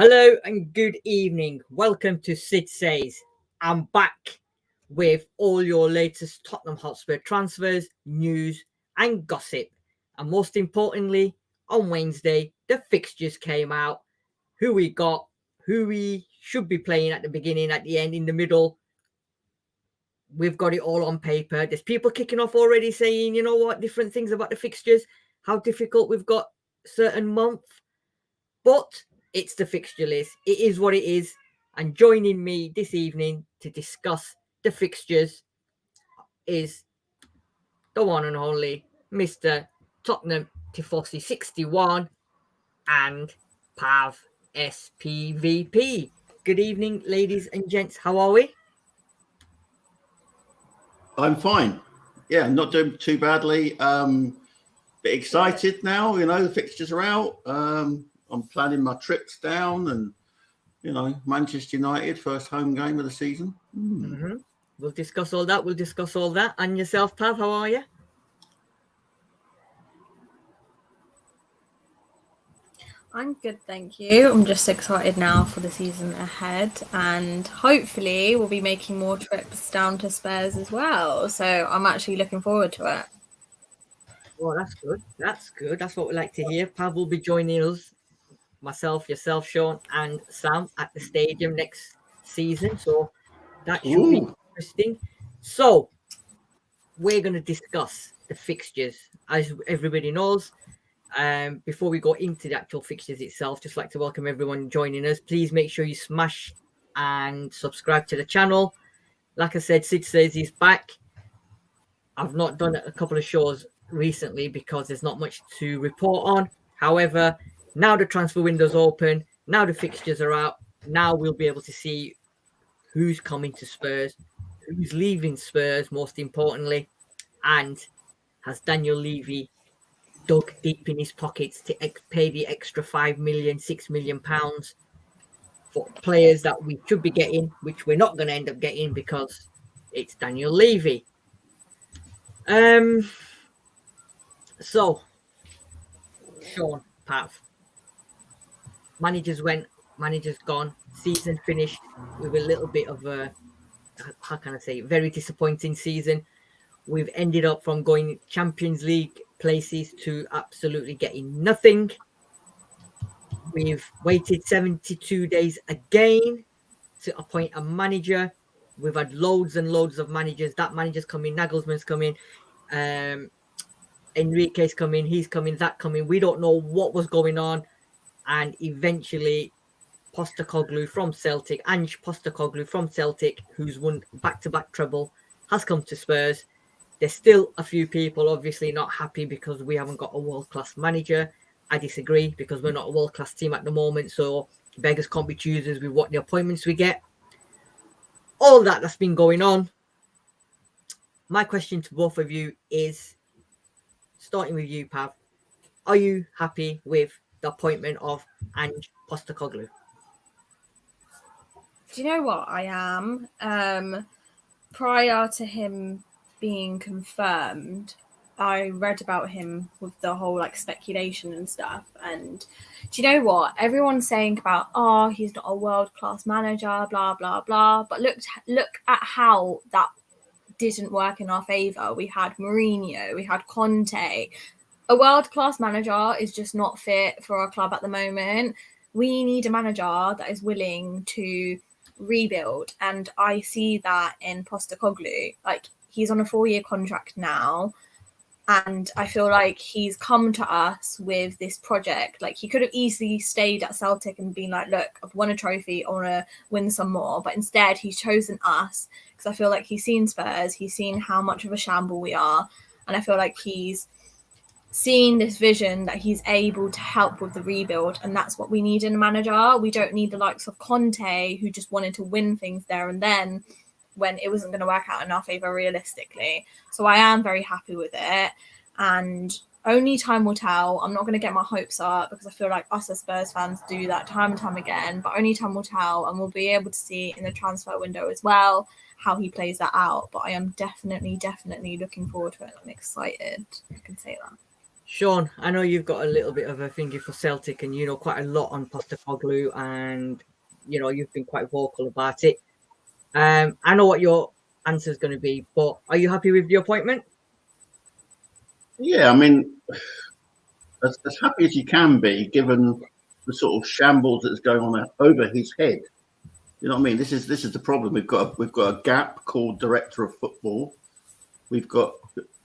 Hello and good evening. Welcome to Sid Says. I'm back with all your latest Tottenham Hotspur transfers, news, and gossip. And most importantly, on Wednesday, the fixtures came out. Who we got, who we should be playing at the beginning, at the end, in the middle. We've got it all on paper. There's people kicking off already saying, you know what, different things about the fixtures, how difficult we've got certain month. But it's the fixture list. It is what it is. And joining me this evening to discuss the fixtures is the one and only Mr. Tottenham Tifosi 61 and Pav SPVP. Good evening, ladies and gents. How are we? I'm fine. Yeah, not doing too badly. Bit excited now. You know, the fixtures are out. I'm planning my trips down, and Manchester United first home game of the season. Mm-hmm. We'll discuss all that. And yourself, Pav, how are you? I'm good, thank you. I'm just excited now for the season ahead, and hopefully we'll be making more trips down to Spurs as well. So I'm actually looking forward to it. Well, that's good. That's what we like to hear. Pav will be joining us, myself, yourself, Sean, and Sam at the stadium next season. So that should be interesting. So we're going to discuss the fixtures, as everybody knows. Before we go into the actual fixtures itself, just like to welcome everyone joining us. Please make sure you smash and subscribe to the channel. Like I said, Sid Says he's back. I've not done a couple of shows recently because there's not much to report on. However, now the transfer window's open, now the fixtures are out, now we'll be able to see who's coming to Spurs, who's leaving Spurs, most importantly, and has Daniel Levy dug deep in his pockets to pay the extra 5 million, 6 million pounds for players that we should be getting, which we're not going to end up getting because it's Daniel Levy. So, Sean, Pav, managers went, managers gone, season finished with a little bit of a, how can I say, very disappointing season. We've ended up from going Champions League places to absolutely getting nothing. We've waited 72 days again to appoint a manager. We've had loads and loads of managers. That manager's coming, Nagelsmann's coming, Enrique's coming, he's coming, that coming. We don't know what was going on. And eventually, Postecoglou from Celtic, Ange Postecoglou from Celtic, who's won back-to-back treble, has come to Spurs. There's still a few people obviously not happy because we haven't got a world-class manager. I disagree because we're not a world-class team at the moment. So beggars can't be choosers with what the appointments we get. All that's been going on. My question to both of you is, starting with you, Pav, are you happy with the appointment of Ange Postecoglou? Do you know what? I am. Prior to him being confirmed, I read about him with the whole speculation and stuff. And do you know what? Everyone's saying about, he's not a world-class manager, blah, blah, blah. But look at how that didn't work in our favour. We had Mourinho, we had Conte. A world-class manager is just not fit for our club at the moment. We need a manager that is willing to rebuild, and I see that in Postecoglou. He's on a 4-year contract now, and I feel like he's come to us with this project. He could have easily stayed at Celtic and been like, look, I've won a trophy, I want to win some more, but instead he's chosen us because I feel like he's seen Spurs, he's seen how much of a shamble we are, and I feel like he's seen this vision that he's able to help with the rebuild, and that's what we need in a manager. We don't need the likes of Conte, who just wanted to win things there and then when it wasn't going to work out in our favour realistically. So I am very happy with it, and only time will tell. I'm not going to get my hopes up because I feel like us as Spurs fans do that time and time again, but only time will tell, and we'll be able to see in the transfer window as well how he plays that out. But I am definitely looking forward to it. I'm excited. I can say that. Sean, I know you've got a little bit of a finger for Celtic, and you know quite a lot on Postecoglou, and you know you've been quite vocal about it. I know what your answer is going to be, but are you happy with the appointment? Yeah, I mean, as happy as you can be, given the sort of shambles that's going on over his head. You know what I mean? This is the problem. We've got a gap called director of football. We've got,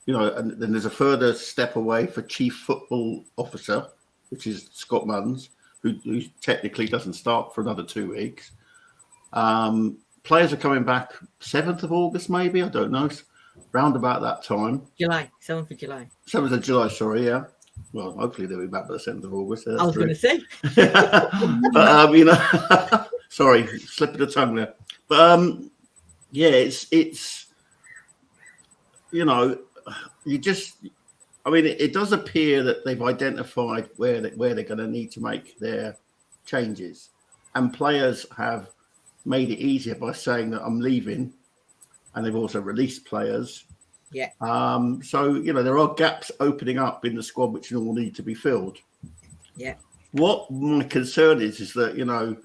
you know, and then there's a further step away for chief football officer, which is Scott Munns, who technically doesn't start for another 2 weeks. Players are coming back 7th of August, maybe, I don't know, round about that time. July, 7th of July. 7th of July, sorry, yeah. Well, hopefully they'll be back by the 7th of August. I was going to say. But, you know, sorry, slip of the tongue there. But, yeah, it's you know, I mean, it does appear that they've identified where they're going to need to make their changes. And players have made it easier by saying that I'm leaving. And they've also released players. Yeah. So, you know, there are gaps opening up in the squad which all need to be filled. Yeah. What my concern is that, you know,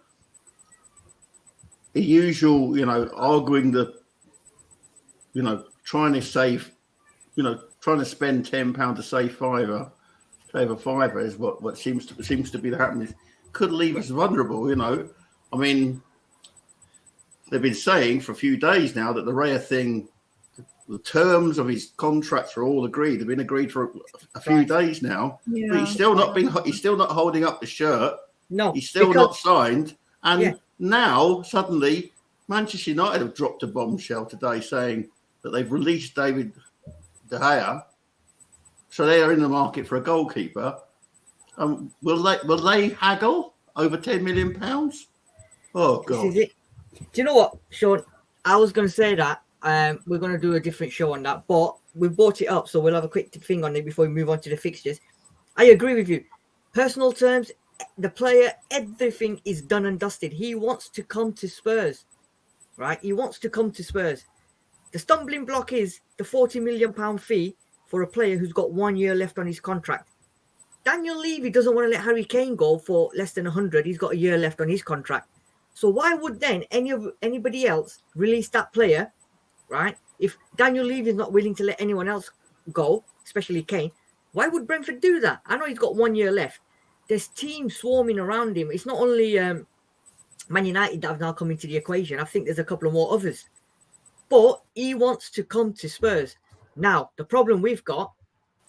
the usual, you know, arguing you know, trying to save, you know, trying to spend £10 to save a fiver is what seems to be happening. Could leave us vulnerable, you know. I mean, they've been saying for a few days now that the Raya thing, the terms of his contracts are all agreed. They've been agreed for a few days now. Yeah. But he's still not holding up the shirt. No. He's still not signed. And now suddenly Manchester United have dropped a bombshell today saying that they've released David De Gea. So they are in the market for a goalkeeper. Will they haggle over £10 million? Oh God. This is it. Do you know what, Sean? I was going to say that we're going to do a different show on that, but we've brought it up, so we'll have a quick thing on it before we move on to the fixtures. I agree with you. Personal terms, the player, everything is done and dusted. He wants to come to Spurs, right? He wants to come to Spurs. The stumbling block is the £40 million fee for a player who's got 1 year left on his contract. Daniel Levy doesn't want to let Harry Kane go for less than 100. He's got a year left on his contract. So why would then anybody else release that player, right? If Daniel Levy is not willing to let anyone else go, especially Kane, why would Brentford do that? I know he's got 1 year left. There's teams swarming around him. It's not only Man United that have now come into the equation. I think there's a couple of more others. But he wants to come to Spurs. Now, the problem we've got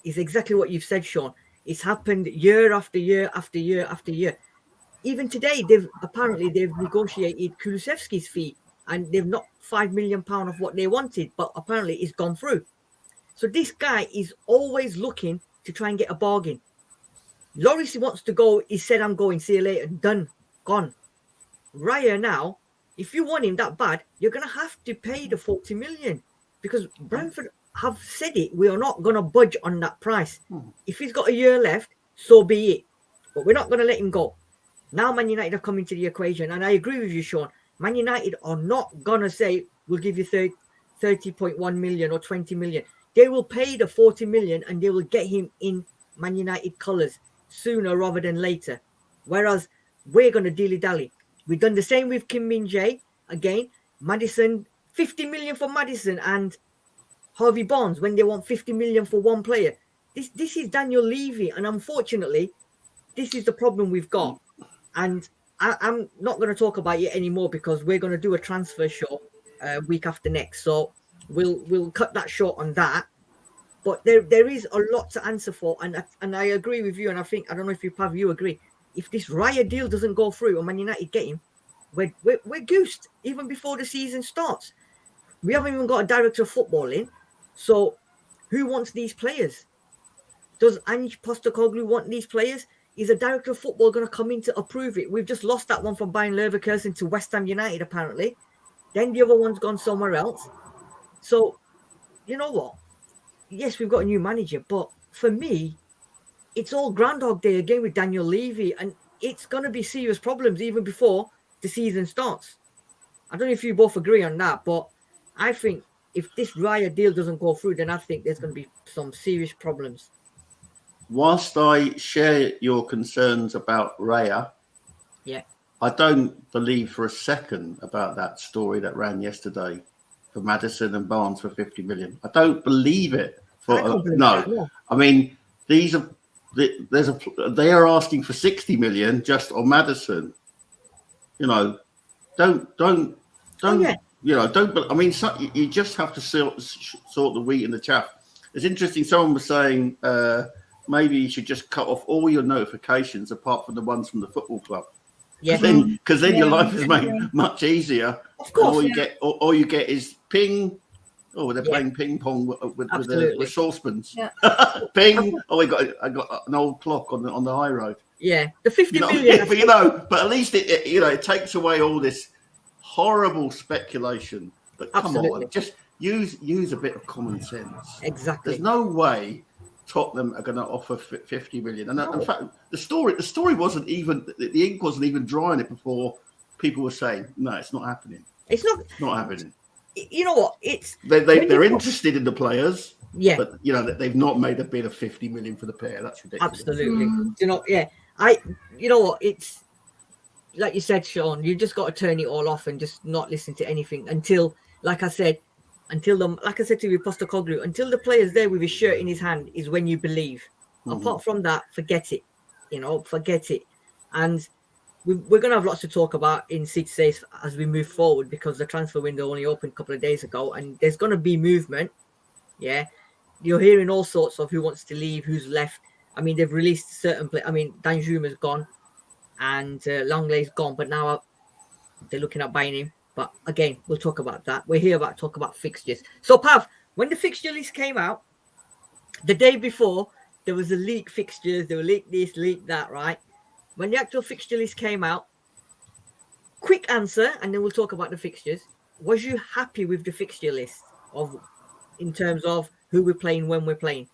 is exactly what you've said, Sean. It's happened year after year after year after year. Even today, they've negotiated Kulusevski's fee, and they've knocked £5 million of what they wanted, but apparently it's gone through. So this guy is always looking to try and get a bargain. Lloris wants to go. He said, I'm going. See you later. Done. Gone. Raya now, if you want him that bad, you're going to have to pay the 40 million because Brentford have said it. We are not going to budge on that price. If he's got a year left, so be it. But we're not going to let him go. Now Man United have come into the equation, and I agree with you, Sean. Man United are not going to say, we'll give you 30.1 million or 20 million. They will pay the 40 million and they will get him in Man United colours sooner rather than later. Whereas we're going to dilly-dally. We've done the same with Kim Min-jae. Again, Maddison, 50 million for Maddison and Harvey Barnes when they want 50 million for one player. This is Daniel Levy, and unfortunately, this is the problem we've got. And I'm not going to talk about it anymore because we're going to do a transfer show week after next. So we'll cut that short on that. But there is a lot to answer for, and I agree with you. And I don't know if you agree. If this Raya deal doesn't go through and Man United get him, we're goosed even before the season starts. We haven't even got a director of football in. So who wants these players? Does Ange Postecoglou want these players? Is a director of football going to come in to approve it? We've just lost that one from Bayern Leverkusen to West Ham United, apparently. Then the other one's gone somewhere else. So, you know what? Yes, we've got a new manager, but for me, it's all Groundhog Day again with Daniel Levy, and it's going to be serious problems even before the season starts. I don't know if you both agree on that, but I think if this Raya deal doesn't go through, then I think there's going to be some serious problems. whilst I share your concerns about Raya, I don't believe for a second about that story that ran yesterday for Maddison and Barnes for 50 million. I don't believe it. No. I mean, they are asking for 60 million just on Maddison. You know, don't. You know, don't. I mean, you just have to sort the wheat and the chaff. It's interesting. Someone was saying maybe you should just cut off all your notifications apart from the ones from the football club. Yeah. Because then your life is made much easier. Of course. All you get is ping. Oh, they're playing ping pong with saucepans. Yeah. Ping. Oh, I got an old clock on the high road. Yeah, the 50 million. But at least it takes away all this horrible speculation. But come on, just use a bit of common sense. Exactly. There's no way Tottenham are going to offer 50 million. And in fact, the story wasn't even, the ink wasn't even dry on it before people were saying, no, it's not happening. It's not happening. You know what? They're interested in the players. Yeah. But, they've not made a bid of 50 million for the pair. That's ridiculous. Absolutely. You know what? It's like you said, Sean, you just got to turn it all off and just not listen to anything until, like I said to you, Postecoglou, until the player's there with his shirt in his hand is when you believe. Apart from that, forget it. Forget it. And we're going to have lots to talk about in Sid Says as we move forward, because the transfer window only opened a couple of days ago and there's going to be movement. Yeah. You're hearing all sorts of who wants to leave, who's left. I mean, they've released certain players. I mean, Danjuma's gone and Longley's gone, but now they're looking at buying him. But again, we'll talk about that. We're here to talk about fixtures. So, Pav, when the fixture list came out, the day before, there was a leak fixtures. They were leaked this, leaked that, right? When the actual fixture list came out, quick answer, and then we'll talk about the fixtures. Was you happy with the fixture list in terms of who we're playing, when we're playing?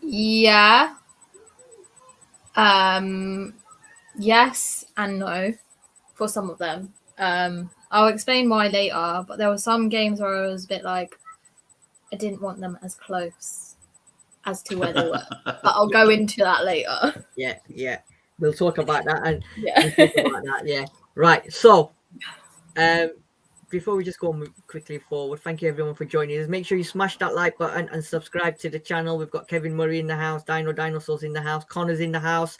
Yeah. Yes and no for some of them. I'll explain why later, but there were some games where I was a bit like, I didn't want them as close as to where they were. But I'll go into that later. Yeah. We'll talk about that. Right. So, before we just go quickly forward, thank you everyone for joining us. Make sure you smash that like button and subscribe to the channel. We've got Kevin Murray in the house, Dinosaurs in the house, Connor's in the house,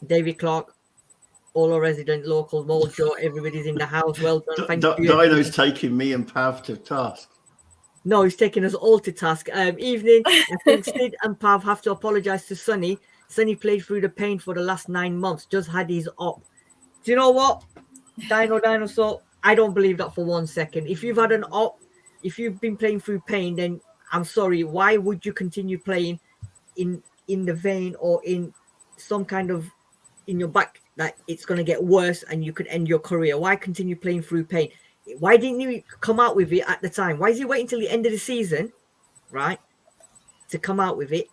David Clark, all our resident locals, Mojo, everybody's in the house. Well done. Thank you. Dino's taking me and Pav to task. No, he's taking us all to task. Evening, I think Sid and Pav have to apologise to Sonny. Sonny played through the pain for the last 9 months, just had his op. Do you know what? Dinosaur, I don't believe that for 1 second. If you've had an op, if you've been playing through pain, then I'm sorry. Why would you continue playing in the vein or in some kind of in your back that it's going to get worse and you could end your career? Why continue playing through pain? Why didn't you come out with it at the time? Why is he waiting until the end of the season, right, to come out with it?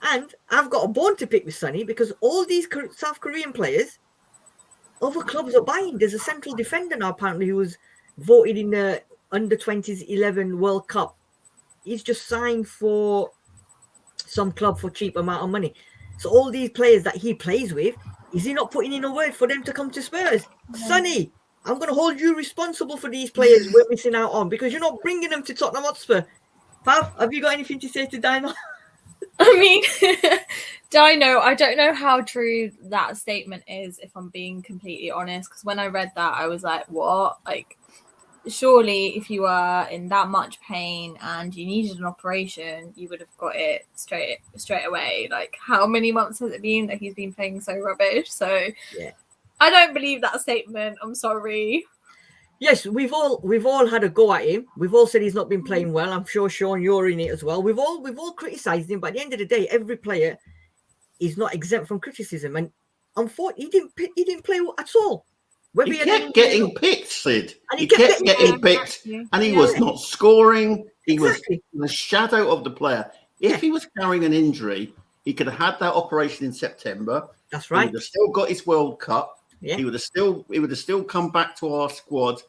And I've got a bone to pick with Sonny, because all these South Korean players, other clubs are buying. There's a central defender now, apparently, who was voted in the Under-20s 11 World Cup. He's just signed for some club for cheap amount of money. So all these players that he plays with, is he not putting in a word for them to come to Spurs? Sonny, I'm going to hold you responsible for these players we're missing out on, because you're not bringing them to Tottenham Hotspur. Pav, have you got anything to say to Dino? I mean, Dino, I don't know how true that statement is, if I'm being completely honest, because when I read that, I was like, what? Like, surely if you were in that much pain and you needed an operation, you would have got it straight away. Like, how many months has it been that he's been playing so rubbish? So yeah, I don't believe that statement. I'm sorry. Yes, we've all had a go at him. We've all said he's not been playing well. I'm sure, Sean, you're in it as well. We've all criticised him, but at the end of the day, every player is not exempt from criticism. And unfortunately, he didn't play at all. Whether he kept getting picked, Sid. He kept getting picked, and he was not scoring. He was in the shadow of the player. If he was carrying an injury, he could have had that operation in September. That's right. He would have still got his World Cup. Yeah. He would have still come back to our squad,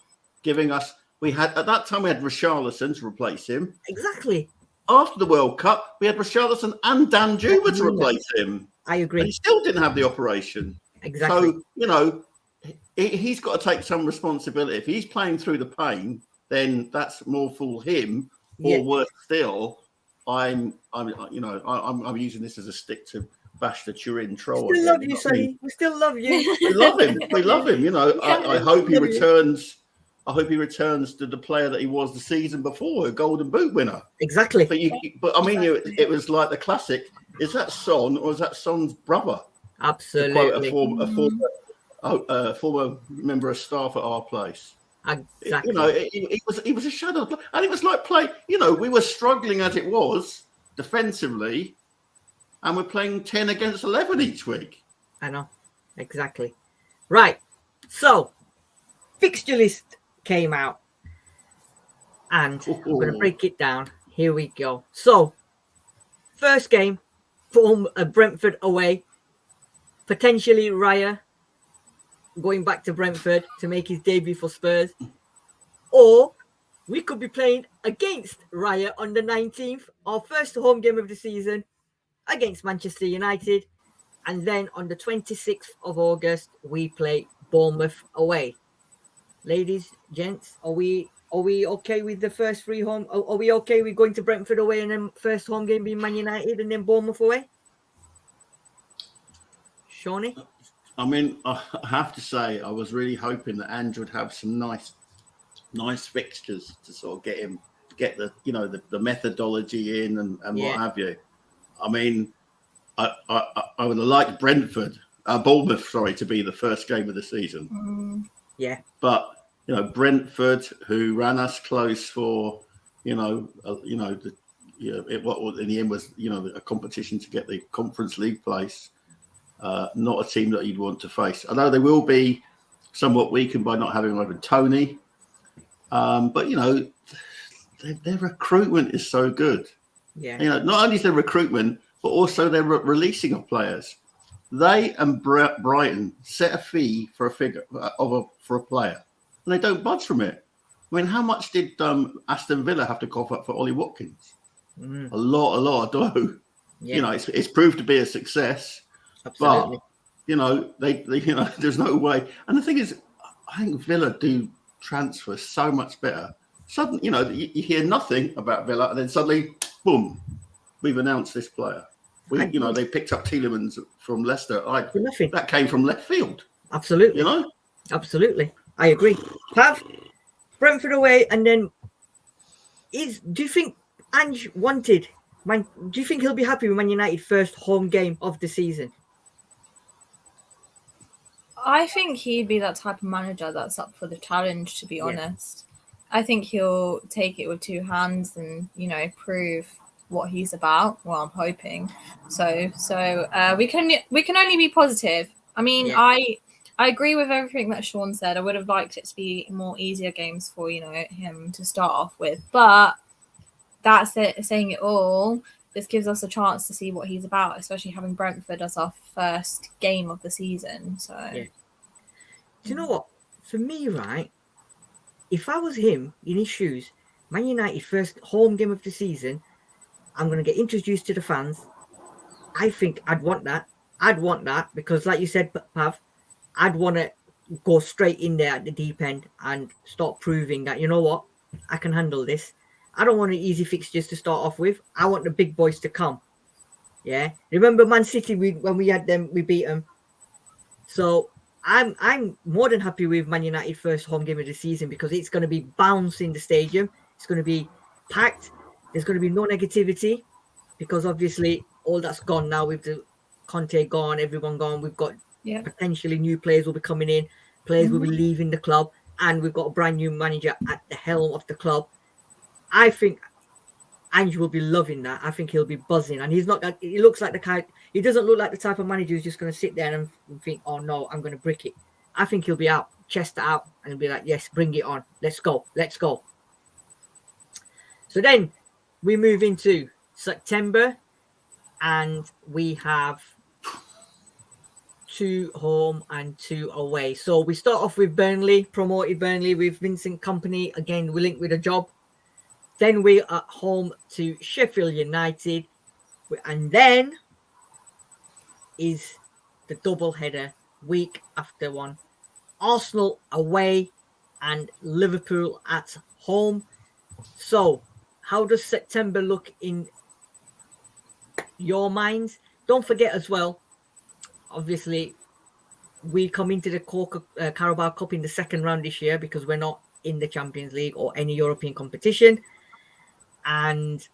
giving us At that time we had Richarlison to replace him. Exactly. After the World Cup, we had Richarlison and Dan Juba to replace him. I agree. And he still didn't have the operation. Exactly. So, he's got to take some responsibility. If he's playing through the pain, then that's more for him. Or worse still, I'm using this as a stick to bash the Turin troll. We still love you, Sonny. We still love you. We love him. We love him. I hope he returns. I hope he returns to the player that he was the season before, a Golden Boot winner. Exactly. But I mean, it was like the classic. Is that Son or is that Son's brother? Absolutely. To quote a former member of staff at our place. Exactly. He was a shadow, and it was like play. We were struggling as it was defensively, and we're playing 10 against 11 each week. I know, exactly. Right. So, fixture list came out, and I'm going to break it down. Here we go. So, first game, Brentford away. Potentially Raya going back to Brentford to make his debut for Spurs. Or we could be playing against Raya on the 19th, our first home game of the season against Manchester United. And then on the 26th of August, we play Bournemouth away. Ladies, gents, are we okay with the first three home? Are we okay with going to Brentford away and then first home game being Man United and then Bournemouth away? Shawnee? I mean, I have to say, I was really hoping that Andrew would have some nice fixtures to sort of get the methodology in and what have you. I mean, I would have liked Bournemouth, to be the first game of the season. Yeah. But Brentford, who ran us close for, in the end was a competition to get the Conference League place. Not a team that you'd want to face. Although they will be somewhat weakened by not having Ivan Toney. But their recruitment is so good. Yeah. Not only is their recruitment, but also their releasing of players. They and Brighton set a fee for a player, and they don't budge from it. I mean, how much did Aston Villa have to cough up for Ollie Watkins? A lot of dough. Yeah. It's proved to be a success. Absolutely. But they there's no way. And the thing is, I think Villa do transfer so much better. Suddenly, you hear nothing about Villa, and then suddenly, boom, we've announced this player. They picked up Tielemans from Leicester. That came from left field. Absolutely. Absolutely. I agree. Pav, Brentford away, and then do you think Ange wanted? Do you think he'll be happy with Man United first home game of the season? I think he'd be that type of manager that's up for the challenge, to be honest. I think he'll take it with two hands and, prove what he's about. Well, I'm hoping. So we can only be positive. I mean, I agree with everything that Sean said. I would have liked it to be more easier games for, him to start off with. But that's it, saying it all. This gives us a chance to see what he's about, especially having Brentford as our first game of the season. So, do you know what? For me, right, if I was him in his shoes, Man United first home game of the season, I'm going to get introduced to the fans. I think I'd want that. Because, like you said, Pav, I'd want to go straight in there at the deep end and start proving that, you know what, I can handle this. I don't want an easy fixtures to start off with. I want the big boys to come. Yeah. Remember Man City, when we had them, we beat them. So I'm more than happy with Man United first home game of the season because it's going to be bouncing the stadium. It's going to be packed. There's going to be no negativity because obviously all that's gone now with the Conte gone, everyone gone. We've got potentially new players will be coming in. Players will be leaving the club, and we've got a brand new manager at the helm of the club. I think Ange will be loving that. I think he'll be buzzing, and he's not. He looks like the kind. He doesn't look like the type of manager who's just going to sit there and think, "Oh no, I'm going to brick it." I think he'll be out, chest out, and he'll be like, "Yes, bring it on. Let's go. Let's go." So then we move into September, and we have 2 home and 2 away. So we start off with Burnley, promoted Burnley with Vincent Kompany. Again, we link with a job. Then we're at home to Sheffield United. And then is the double header week after one. Arsenal away and Liverpool at home. So how does September look in your minds? Don't forget as well, obviously, we come into the Carabao Cup in the second round this year because we're not in the Champions League or any European competition. And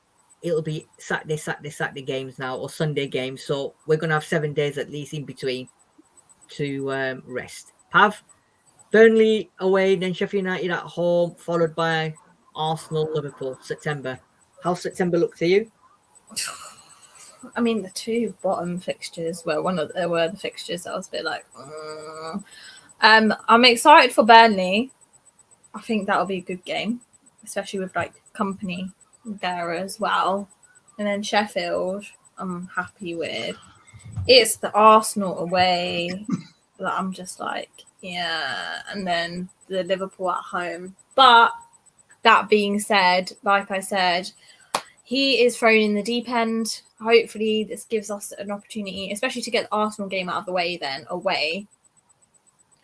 it'll be Saturday games now, or Sunday games. So we're going to have 7 days at least in between to rest. Pav, Burnley away, then Sheffield United at home, followed by Arsenal, Liverpool, September. How's September look to you? I mean, the 2 bottom fixtures were the fixtures that I was a bit like, I'm excited for Burnley. I think that'll be a good game, especially with like Kompany there as well. And then Sheffield, I'm happy with. It's the Arsenal away that I'm just like, yeah. And then the Liverpool at home. But that being said, like I said, he is thrown in the deep end. Hopefully this gives us an opportunity, especially to get the Arsenal game out of the way then away.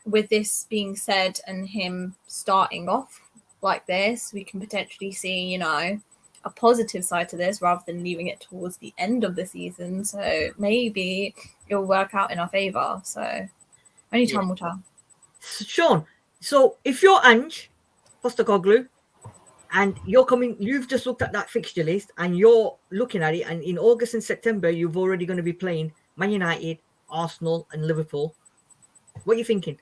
With this being said and him starting off like this, we can potentially see, a positive side to this rather than leaving it towards the end of the season. So maybe it'll work out in our favour. So only time will tell. Sean, so if you're Ange Postecoglou, and you've just looked at that fixture list and you're looking at it, and in August and September, you've already going to be playing Man United, Arsenal, and Liverpool. What are you thinking?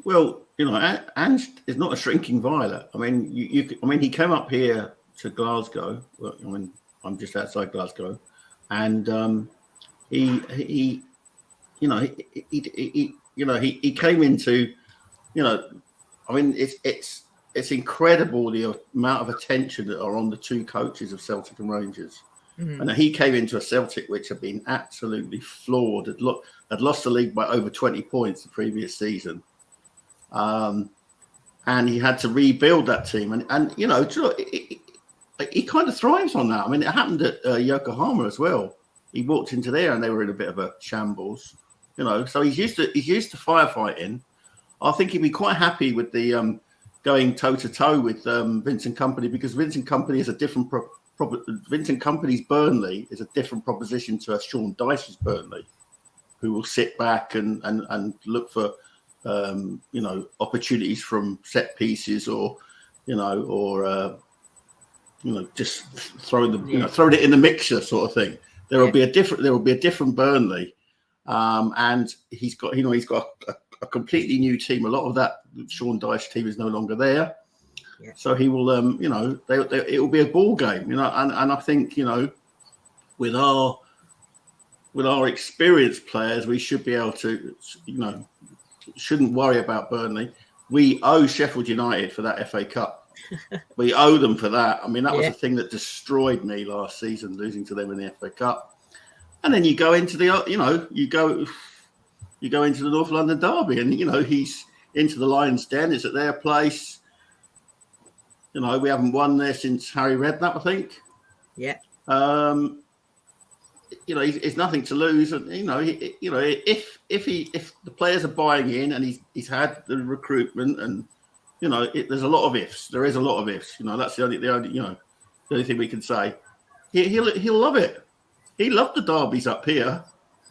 Well, Ange is not a shrinking violet. I mean, he came up here to Glasgow. Well, I'm just outside Glasgow, and he came into, it's incredible the amount of attention that are on the 2 coaches of Celtic and Rangers. Mm-hmm. And he came into a Celtic which had been absolutely flawed, had lost the league by over 20 points the previous season. And he had to rebuild that team. And he kind of thrives on that. I mean, it happened at Yokohama as well. He walked into there and they were in a bit of a shambles. So he's used to firefighting. I think he'd be quite happy with the going toe-to-toe with Vincent Kompany, because Vincent Kompany is a different Vincent Kompany's Burnley is a different proposition to Sean Dyche's Burnley, who will sit back and look for opportunities from set pieces or just throwing it in the mixer sort of thing. There will be a different Burnley, and he's got a completely new team. A lot of that Sean Dyche team is no longer there. Yeah. So he will, it will be a ball game, and I think, with our experienced players, we should be able to, shouldn't worry about Burnley. We owe Sheffield United for that FA Cup. We owe them for that. I mean, that was the thing that destroyed me last season, losing to them in the FA Cup. And then you go into you go into the North London derby, and he's into the Lions' Den. It's at their place. We haven't won there since Harry Redknapp, I think. Yeah. He's nothing to lose, and if the players are buying in, and he's had the recruitment, and there's a lot of ifs. There is a lot of ifs. That's the only thing we can say. He'll love it. He loved the derbies up here.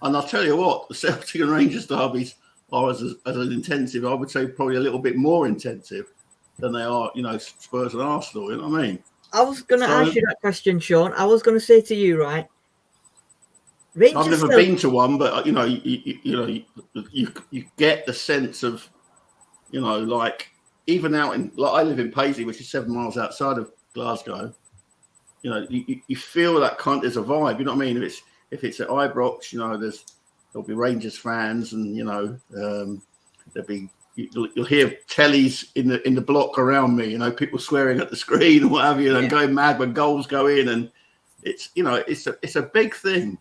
And I'll tell you what, the Celtic and Rangers derbies are as an intensive, I would say probably a little bit more intensive than they are, Spurs and Arsenal, you know what I mean? I was going to ask you that question, Sean. I was going to say to you, right? Rangers I've never been to one, but, you get the sense of, even out in, I live in Paisley, which is 7 miles outside of Glasgow, you feel that there's a vibe, you know what I mean? If it's at Ibrox, there'll be Rangers fans, and you'll hear tellies in the block around me. People swearing at the screen and what have you, and going mad when goals go in, and it's a big thing,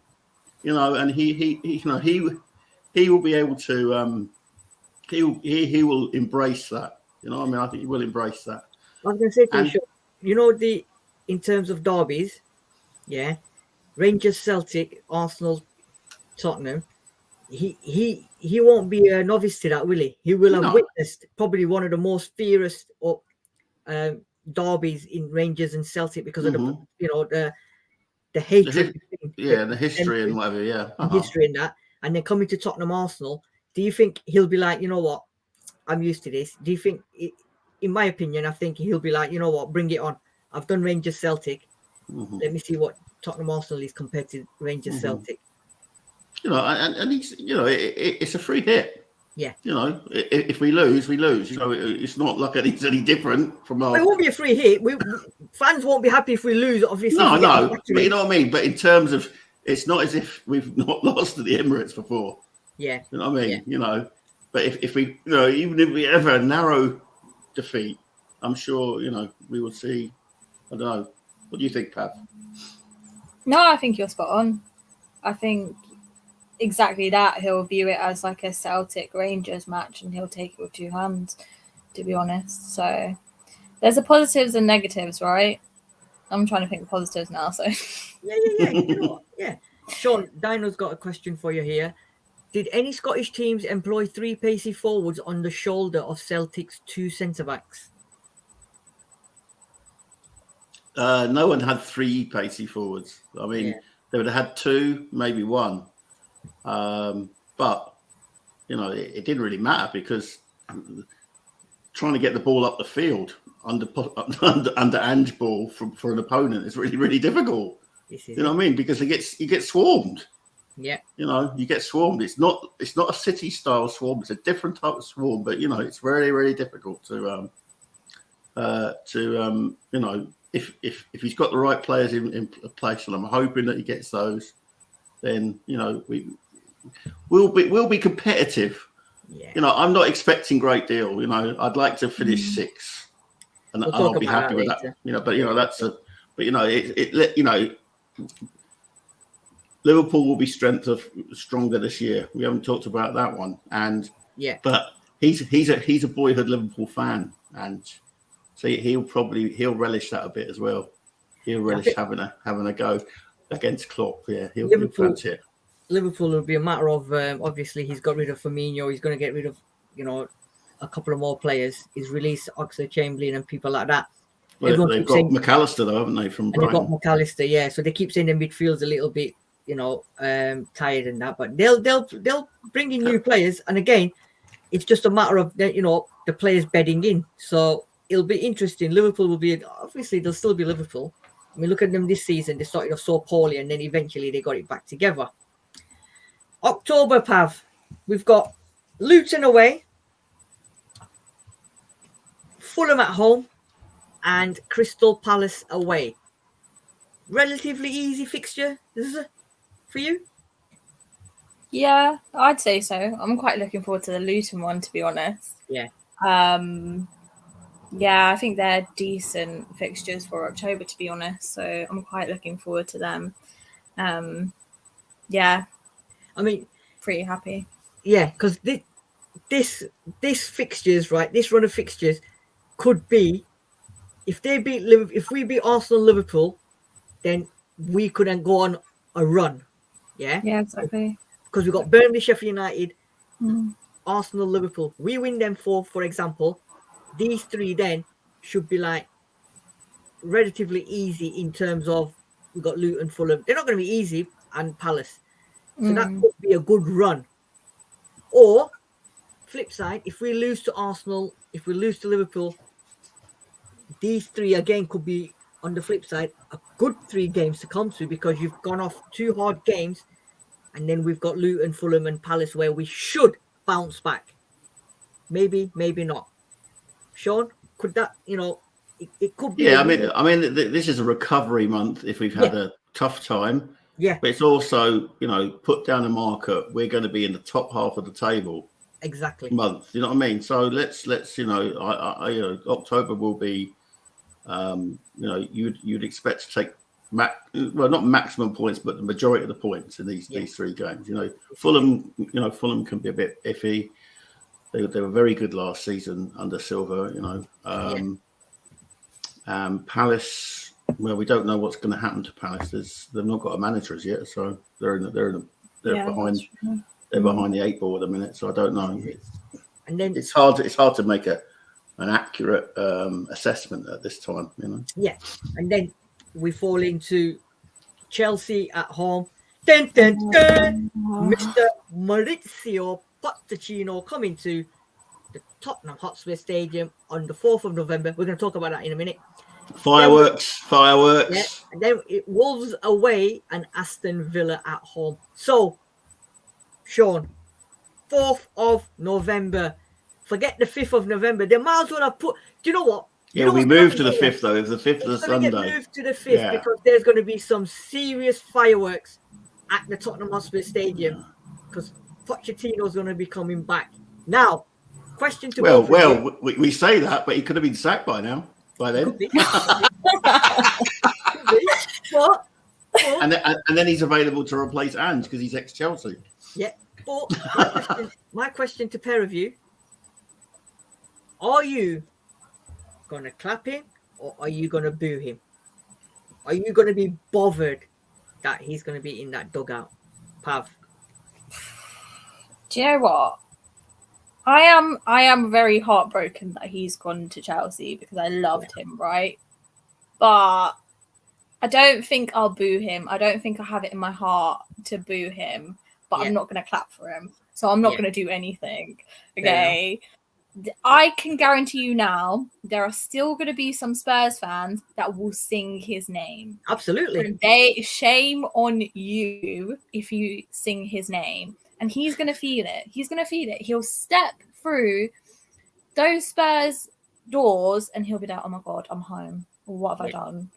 And he he will be able to. He will embrace that. You know, what I mean, I think he will embrace that. I was going to say to you, And Sean, you know, in terms of derbies, yeah, Rangers, Celtic, Arsenal, Tottenham. He won't be a novice to that, will he? He will have No. witnessed probably one of the most fiercest derbies in Rangers and Celtic because of the hatred, the history and whatever, history and that, and then coming to Tottenham, Arsenal. Do you think he'll be like, you know what, I'm used to this? Do you think, in my opinion, I think he'll be like, you know what, bring it on. I've done Rangers, Celtic. Let me see what Tottenham, Arsenal is compared to Rangers, Celtic. You know, and he's, you know, it's a free hit. Yeah. You know, if we lose, we lose. You know, it's not like it's any different from our. It won't be a free hit. Fans won't be happy if we lose. Obviously, no. But you know what I mean. But in terms of, it's not as if we've not lost to the Emirates before. Yeah. You know what I mean. Yeah. You know, but if we, you know, even if we have a narrow defeat, I'm sure, you know, we will see. I don't know. What do you think, Pav? No, I think you're spot on. I think exactly that. He'll view it as like a Celtic Rangers match and he'll take it with two hands, to be honest. So there's the positives and negatives, right? I'm trying to think of positives now. So Yeah. You know what? Yeah. Sean, Dino's got a question for you here. Did any Scottish teams employ 3 pacey forwards on the shoulder of Celtic's 2 centre-backs? No one had 3 pacey forwards. I mean, they would have had 2, maybe 1. But, you know, it didn't really matter because trying to get the ball up the field under Ange ball for an opponent is really, really difficult. You know what I mean? Because you get swarmed. Yeah. You know, you get swarmed. It's not a City style swarm. It's a different type of swarm. But you know, it's very, very difficult to you know, if he's got the right players in place, and I'm hoping that he gets those, then you know we'll be competitive. Yeah. You know, I'm not expecting great deal. You know, I'd like to finish 6, and I'll be happy with that. You know, but you know you know you know. Liverpool will be stronger this year. We haven't talked about that one, but he's a boyhood Liverpool fan, and so he'll relish that a bit as well. He'll relish having a go against Klopp. Yeah, he'll fancy it. Liverpool will be a matter of obviously he's got rid of Firmino. He's going to get rid of, you know, a couple of more players. He's released Oxlade-Chamberlain and people like that. Well, they've got McAllister though, haven't they? From Brighton. They've got McAllister, yeah. So they keep saying the midfield's a little bit, you know, tired and that, but they'll bring in new players, and again, it's just a matter of you know, the players bedding in. So it'll be interesting. Liverpool will be, obviously they'll still be Liverpool. I mean, look at them this season. They started off so poorly, and then eventually they got it back together. October, Pav, we've got Luton away, Fulham at home, and Crystal Palace away. Relatively easy fixture for you? yeah, I'd say so. I'm quite looking forward to the Luton one, to be honest. Yeah. Yeah, I think they're decent fixtures for October, to be honest. So I'm quite looking forward to them. Yeah. I mean, pretty happy. Yeah, because this fixtures, right? This run of fixtures could be, if we beat Arsenal, Liverpool, then we could then go on a run. Yeah. Yeah, exactly. Because we've got Burnley, Sheffield United, Arsenal, Liverpool. We win them for example. These 3 then should be like relatively easy in terms of we've got Luton, Fulham. They're not going to be easy, and Palace. So that could be a good run. Or flip side, if we lose to Arsenal, if we lose to Liverpool, these 3 again could be on the flip side a good 3 games to come to, because you've gone off 2 hard games, and then we've got Luton, Fulham, and Palace where we should bounce back. Maybe not. Sean, could that, you know, it could be. Yeah, I mean, this is a recovery month if we've had a tough time. Yeah, but it's also, you know, put down a marker. We're going to be in the top half of the table. Exactly. Month, you know what I mean? So let's you know, I you know, October will be, you know, you'd expect to take well, not maximum points, but the majority of the points in these 3 games. Fulham can be a bit iffy. They were very good last season under Silva. Palace. Well, we don't know what's going to happen to Palace. They've not got a manager as yet, so they're behind. They're behind the 8 ball at the minute, so I don't know. And then it's hard to make an accurate assessment at this time. Yeah, and then we fall into Chelsea at home. Dun, dun, dun. Mr. Maurizio Pochettino coming to the Tottenham Hotspur Stadium on the 4th of November. We're going to talk about that in a minute. Fireworks. Yeah, and then Wolves away and Aston Villa at home. So, Sean, 4th of November. Forget the 5th of November. They might as well have put. Do you know what? We moved to the 5th though. If the 5th is Sunday, get moved to the 5th because there's going to be some serious fireworks at the Tottenham Hotspur Stadium because Pochettino's going to be coming back. Now, question to we say that, but he could have been sacked by then. But and then he's available to replace Ange because he's ex-Chelsea. Yeah. But my question to pair of you: are you going to clap him or are you going to boo him? Are you going to be bothered that he's going to be in that dugout? Pav. Do you know what? I am very heartbroken that he's gone to Chelsea because I loved him, right? But I don't think I'll boo him. I don't think I have it in my heart to boo him, but I'm not going to clap for him. So I'm not going to do anything. Okay. I can guarantee you now, there are still going to be some Spurs fans that will sing his name. Absolutely. Shame on you if you sing his name. And he's going to feel it. He'll step through those Spurs doors and he'll be like, oh my God, I'm home. What have I done?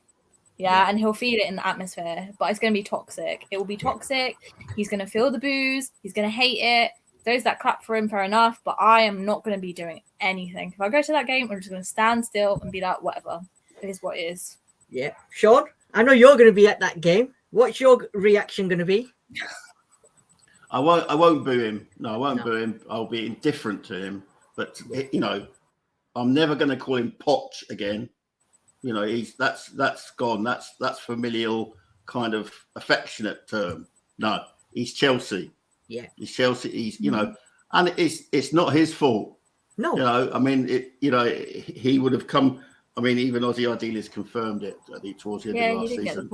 Yeah, and he'll feel it in the atmosphere. But it's going to be toxic. It will be toxic. He's going to feel the boos. He's going to hate it. Those that clap for him, fair enough. But I am not going to be doing anything. If I go to that game, I'm just going to stand still and be like, whatever. It is what it is. Yeah. Sean, I know you're going to be at that game. What's your reaction going to be? I won't boo him. No, I won't boo him. I'll be indifferent to him. But I'm never going to call him Poch again. That's gone. That's familial kind of affectionate term. No, he's Chelsea. Yeah, he's Chelsea. He's and it's not his fault. No, he would have come. I mean, even Ozzy Ardiles confirmed it towards the end of last season.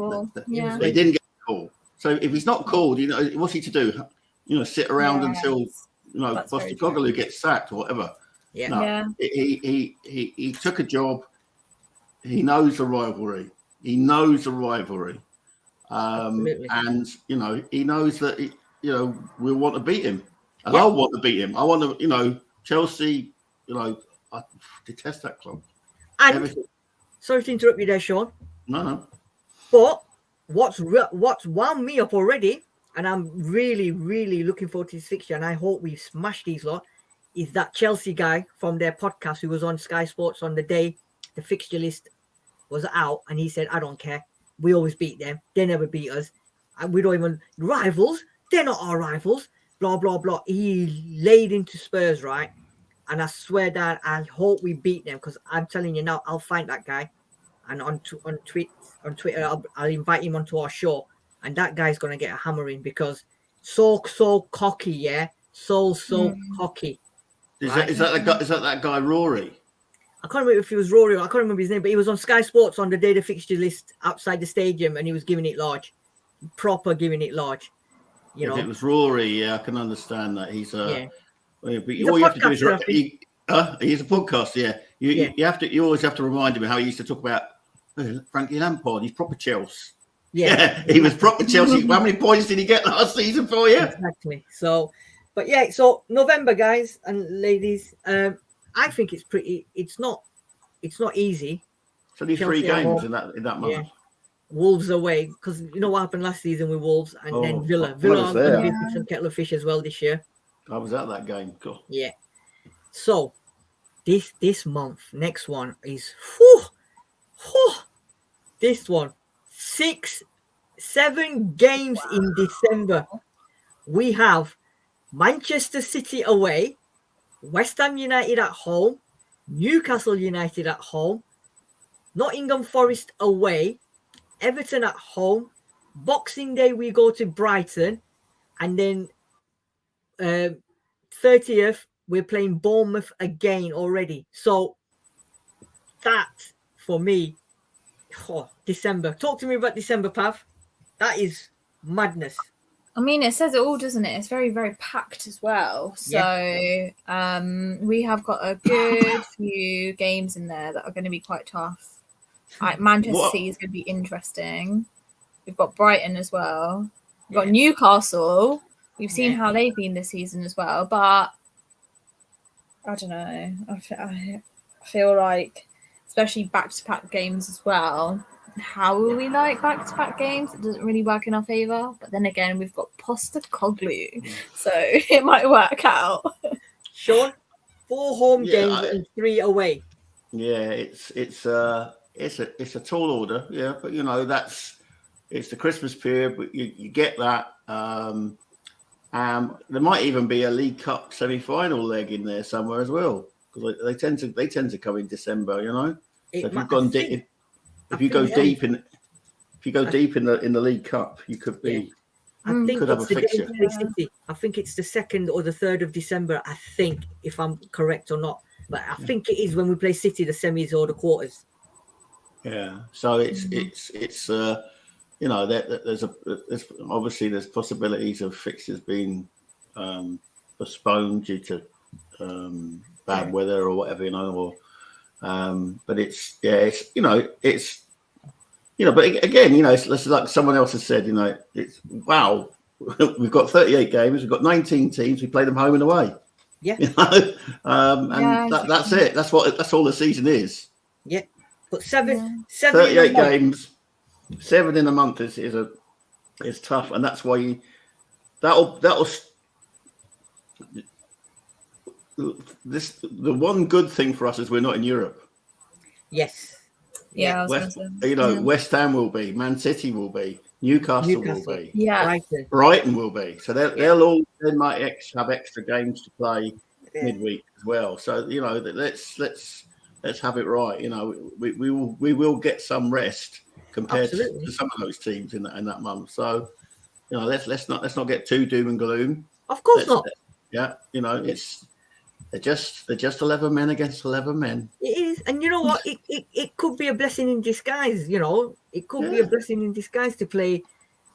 He didn't get the call. So if he's not called, what's he to do? Sit around until Postecoglou gets sacked or whatever. Yeah. No, he took a job. He knows the rivalry. And he knows that we want to beat him, and I want to beat him. I want to, Chelsea. I detest that club. And sorry to interrupt you there, Sean. No. But what's wound me up already, and I'm really, really looking forward to this fixture, and I hope we smash these lot, is that Chelsea guy from their podcast who was on Sky Sports on the day the fixture list was out, and he said, I don't care. We always beat them. They never beat us. And we don't even... Rivals? They're not our rivals. Blah, blah, blah. He laid into Spurs, right? And I swear that I hope we beat them, because I'm telling you now, I'll find that guy. And on Twitter, I'll invite him onto our show. And that guy's going to get a hammering because so cocky, yeah? So cocky. Is that that guy Rory? I can't remember if he was Rory or I can't remember his name, but he was on Sky Sports on the day the fixture list outside the stadium and he was giving it large. Proper giving it large. If it was Rory, I can understand that. He's a But all you have to do is he's a podcast, yeah. You always have to remind him how he used to talk about Frankie Lampard. He's proper Chelsea. Yeah, he was proper Chelsea. How many points did he get last season for you? Exactly. So November, guys and ladies. I think it's pretty. It's not easy. So these 3 games in that month. Yeah. Wolves away, because you know what happened last season with Wolves, and then Villa. Villa are going to be a different kettle of fish as well this year. I was at that game. Cool. Yeah. So this month, next one is this one, 7 games in December. We have Manchester City away, West Ham United at home, Newcastle United at home, Nottingham Forest away, Everton at home. Boxing Day we go to Brighton, and then 30th we're playing Bournemouth again already. So that for me, December. Talk to me about December, Pav. That is madness. I mean, it says it all, doesn't it? It's very, very packed as well. So we have got a good few games in there that are going to be quite tough. Like Manchester City is going to be interesting. We've got Brighton as well. We've got Newcastle. We've seen how they've been this season as well. But I don't know. I feel like, especially back-to-back games as well, how will we like back-to-back games? It doesn't really work in our favour. But then again, we've got Postecoglou, so it might work out. Sean, 4 home games and 3 away. Yeah, it's a tall order. Yeah, but you know it's the Christmas period, but you get that. There might even be a League Cup semi-final leg in there somewhere as well, because they tend to come in December. You know, so if you've gone deep. If you go deep in the League Cup, you could be. I think it's the fixture. City. I think it's the 2nd or the 3rd of December. I think, if I'm correct or not, but I think it is when we play City, the semis or the quarters. Yeah. So it's you know, there's obviously there's possibilities of fixtures being postponed due to bad weather or whatever, you know, or. But it's but again, you know, it's like someone else has said, you know, it's wow, we've got 38 games, we've got 19 teams, we play them home and away. Yeah. You know? That's it. That's all the season is. Yeah. But 38 games, 7 in a month is tough, and that's why that'll the one good thing for us is we're not in Europe. Yes. Yeah. West Ham will be, Man City will be, Newcastle will be, Brighton will be. So they might have extra games to play midweek as well. So you know, let's have it right. You know, we will get some rest compared to some of those teams in that month. So you know, let's not get too doom and gloom. Of course not. Yeah, you know, they're just 11 men against 11 men. It is, and you know what? It could be a blessing in disguise. You know, it could be a blessing in disguise to play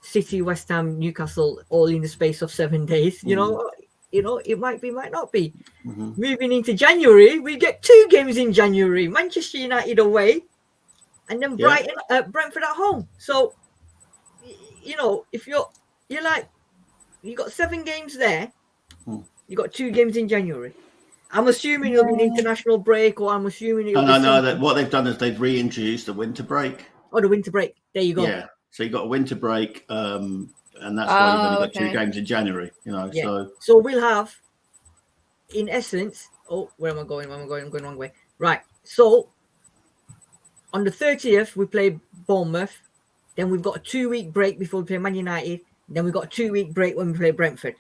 City, West Ham, Newcastle all in the space of 7 days. You know, it might be, might not be. Mm-hmm. Moving into January, we get 2 games in January: Manchester United away, and then Brentford at home. So, you know, if you're like, you got 7 games there, you got 2 games in January. I'm assuming it'll be an international break, or I'm assuming it'll be. No. That what they've done is they've reintroduced the winter break. Oh, the winter break. There you go. Yeah. So you got a winter break, and that's why you've only got 2 games in January. You know. Yeah. So we'll have, in essence. Oh, where am I going? I'm going the wrong way. Right. So on the 30th we play Bournemouth. Then we've got a 2-week break before we play Man United. Then we've got a 2-week break when we play Brentford.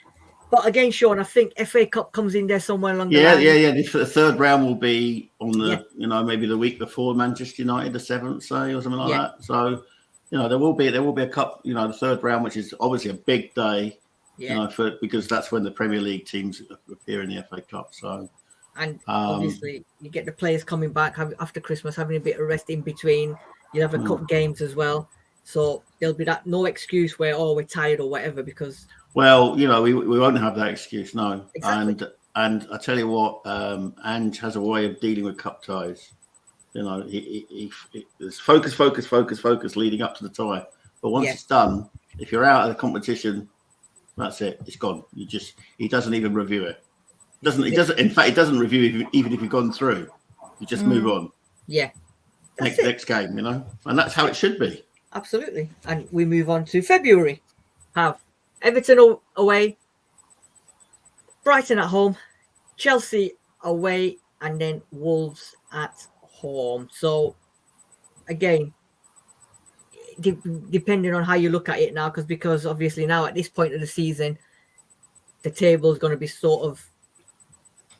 But again, Sean, I think FA Cup comes in there somewhere along the line. Yeah. The 3rd round will be on the, you know, maybe the week before Manchester United, the 7th, say, or something like that. So, you know, there will be a cup, you know, the 3rd round, which is obviously a big day, you know, because that's when the Premier League teams appear in the FA Cup. So, and obviously you get the players coming back after Christmas, having a bit of rest in between. You have a cup games as well, so there'll be that no excuse where we're tired or whatever because. Well, you know, we won't have that excuse, no. Exactly. And I tell you what, Ange has a way of dealing with cup ties. You know, there's focus leading up to the tie. But once it's done, if you're out of the competition, that's it. It's gone. He doesn't even review it. In fact, he doesn't review even if you've gone through. You just move on. Yeah. Next game, you know, and that's how it should be. Absolutely. And we move on to February. Have Everton away, Brighton at home, Chelsea away, and then Wolves at home. So, again, depending on how you look at it now, because obviously now at this point of the season, the table is going to be sort of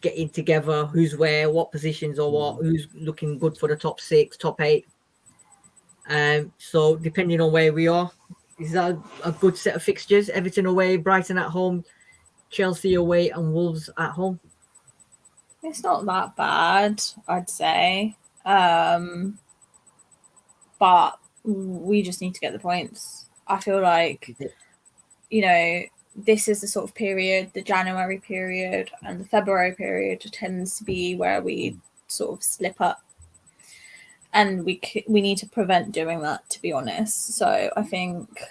getting together, who's where, what positions or what, who's looking good for the top 6, top 8. So depending on where we are, is that a good set of fixtures? Everton away, Brighton at home, Chelsea away, and Wolves at home. It's not that bad, I'd say. But we just need to get the points. I feel like, you know, this is the sort of period, the January period and the February period tends to be where we sort of slip up. And we need to prevent doing that, to be honest. So I think,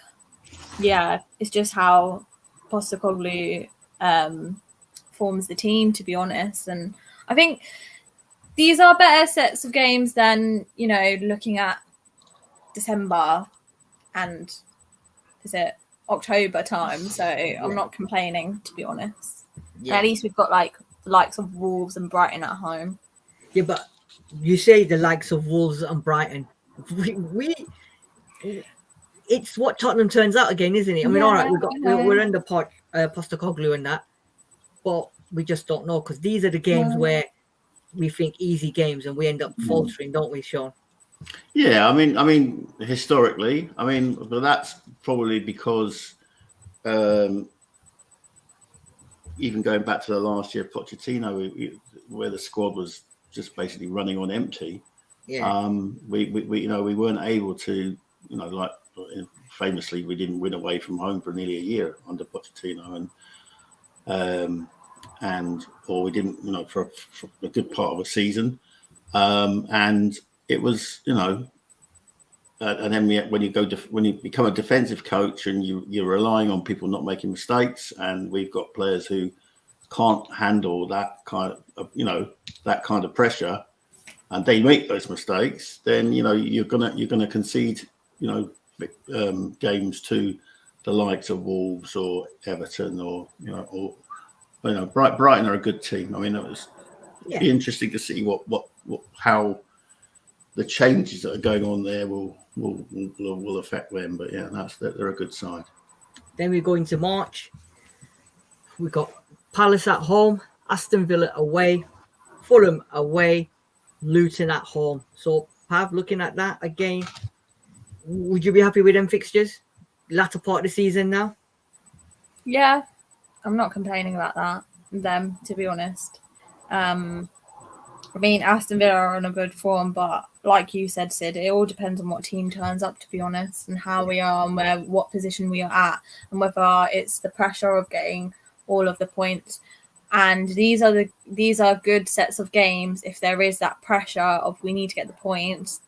yeah, it's just how Postecoglou forms the team, to be honest. And I think these are better sets of games than, you know, looking at December and is it October time. So I'm not complaining, to be honest. Yeah. At least we've got like the likes of Wolves and Brighton at home. Yeah, but you say the likes of Wolves and Brighton. We it's what Tottenham turns out again, isn't it? I mean, all right, we're under Postecoglou and that, but we just don't know, because these are the games where we think easy games and we end up faltering, don't we, Sean? Yeah, I mean, historically, but that's probably because even going back to the last year, Pochettino, where the squad was just basically running on empty. Yeah. We weren't able to, like famously, we didn't win away from home for nearly a year under Pochettino, or we didn't, for a good part of a season, and it was, and then when you become a defensive coach and you're relying on people not making mistakes, and we've got players who can't handle that kind of pressure, and they make those mistakes, then you're gonna concede games to the likes of Wolves or Everton or Brighton are a good team. I mean, it was be interesting to see how the changes that are going on there will affect them. But yeah, they're a good side. Then we go into March. We got Palace at home, Aston Villa away, Fulham away, Luton at home. So, Pav, looking at that again, would you be happy with them fixtures? Latter part of the season now? Yeah, I'm not complaining about them, to be honest. I mean, Aston Villa are on a good form, but like you said, Sid, it all depends on what team turns up, to be honest, and how we are and what position we are at, and whether it's the pressure of getting all of the points. And these are good sets of games. If there is that pressure of we need to get the points,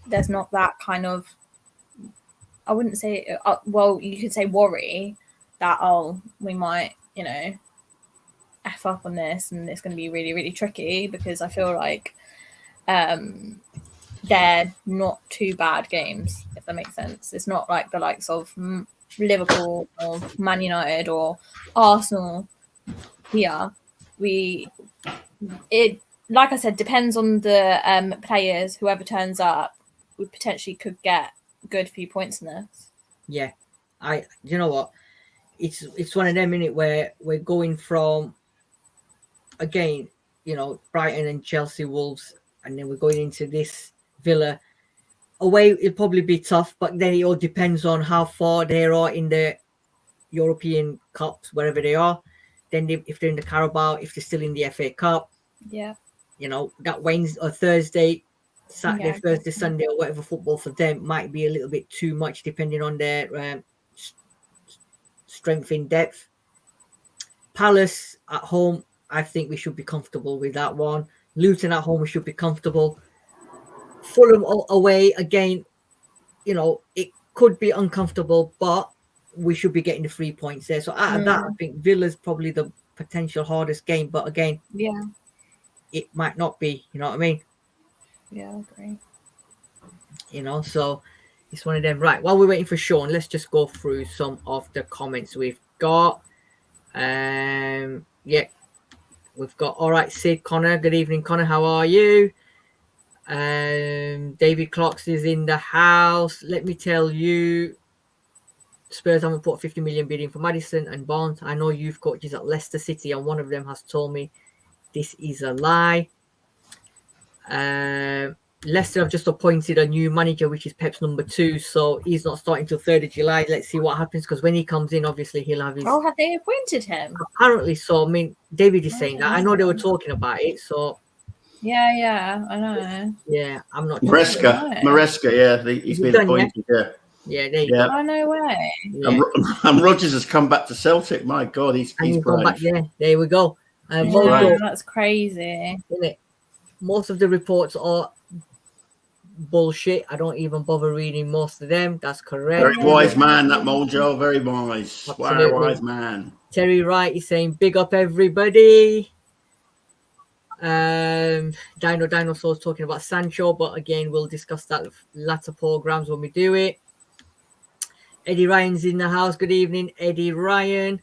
there's not that kind of, I wouldn't say, well, you could say worry that, we might, F up on this and it's going to be really, really tricky, because I feel like they're not too bad games, if that makes sense. It's not like the likes of Liverpool or Man United or Arsenal here. It like I said, depends on the players. Whoever turns up, we potentially could get a good few points in this. Yeah, you know what? It's one of them, innit, where we're going from, again, Brighton and Chelsea, Wolves, and then we're going into this Villa away. It'll probably be tough, but then it all depends on how far they are in the European Cups, wherever they are. Then if they're in the Carabao, if they're still in the FA Cup, that Wednesday or Thursday, Saturday, Thursday, Sunday, or whatever football for them might be a little bit too much, depending on their strength in depth. Palace at home, I think we should be comfortable with that one. Luton at home, we should be comfortable. Fulham away, again, it could be uncomfortable, but we should be getting the 3 points there. So out of that, I think Villa's probably the potential hardest game. But again, it might not be. You know what I mean? Yeah, I agree. So it's one of them. Right, while we're waiting for Sean, let's just go through some of the comments we've got. We've got, all right, Sid, Connor. Good evening, Connor. How are you? David Clarkson is in the house. Let me tell you, Spurs haven't put 50 million bid in for Maddison and Barnes. I know youth coaches at Leicester City, and one of them has told me this is a lie. Leicester have just appointed a new manager, which is Pep's number 2, so he's not starting till 3rd of July. Let's see what happens, because when he comes in, obviously he'll have his... Oh, have they appointed him? Apparently so. I mean, David is saying that. I know they were talking about it, so... Yeah, I know. Yeah, I'm not... Maresca, yeah, he's been appointed, yeah. Yeah, there you go. Oh, no way. Yeah. And Rodgers has come back to Celtic. My God, he's gone back. Yeah, there we go. Wow, that's crazy. Isn't it? Most of the reports are bullshit. I don't even bother reading most of them. That's correct. Very wise man, that Mojo. Very wise. Absolutely. Wise man. Terry Wright is saying, big up everybody. Dinosaur's talking about Sancho, but again, we'll discuss that latter programs when we do it. Eddie Ryan's in the house. Good evening, Eddie Ryan.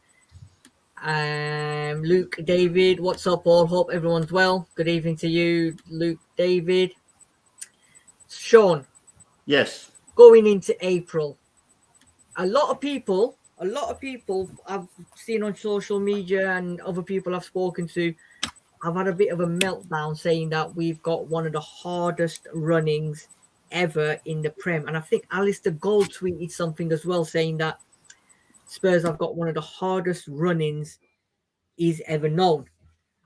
Luke David, what's up all? Hope everyone's well. Good evening to you, Luke David. Sean. Yes. Going into April, a lot of people I've seen on social media and other people I've spoken to, I've had a bit of a meltdown saying that we've got one of the hardest runnings ever in the Prem. And I think Alistair Gold tweeted something as well saying that Spurs have got one of the hardest run-ins he's ever known.